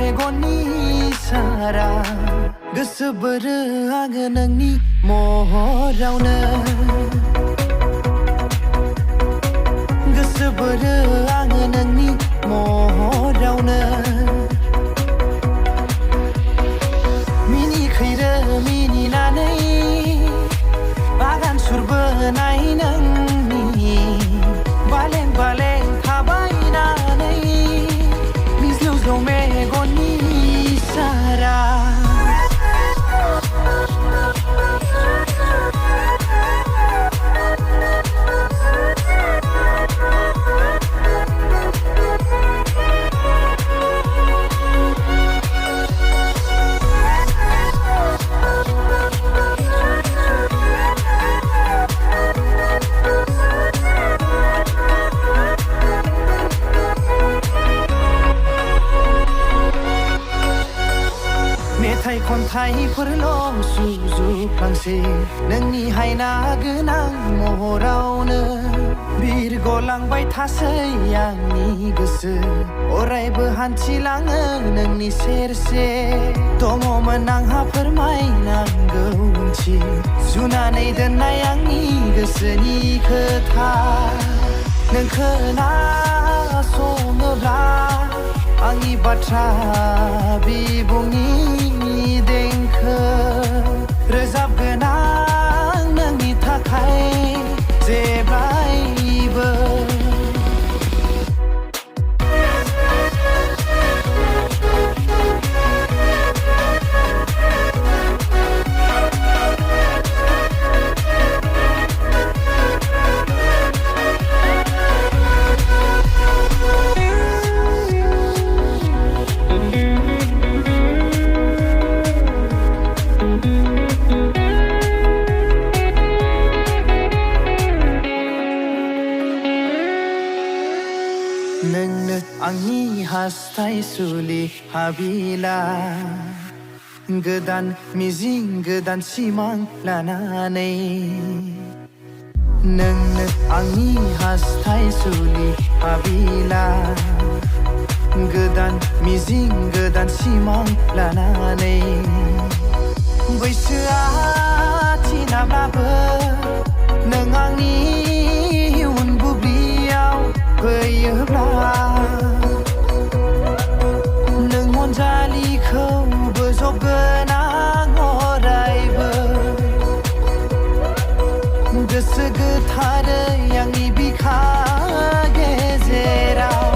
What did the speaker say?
मेगननि सारा गोसो बोरो आङो नोंनि महरावनो गोसो बोरो आङो नोंनि महरावनो मिनिखैरो मिनिनानै बागान सुरबोनाय नोंनि बालें बालें थाबायनानै मिज्लौ मेगननि सारा मेथाइ खन्थाइफोरल' सुजुफ्लांसै नोंनि हायना गोनां महरावनो बिरगलांबाय थासै आंनि गोसो अरायबो हान्थिलाङो नोंनि सेरसे दङमोन आंहा फोरमायनांगौ ओंथि जुनानै दोननाय आंनि गोसोनि खोथा नों खोनासङोब्ला आंनि बाथ्रा बिबुंनि देंखो रोजाबगोन आं नोंनि थाखाय जेब्लायबो नोंनो आंनि हास्थायसुलि हाबिला गोदान मिजिं गोदान सिमां लानानै नोंनो आंनि हास्थायसुलि हाबिला गोदान मिजिं गोदान सिमां लानानै बैसोआ थिनाब्लाबो नों आंनि उन बुब्लियाव फैयोब्ला नों अनजालिखौ बोजबगोन आं अरायबो गोसो गोथारै आंनि बिखा गेजेराव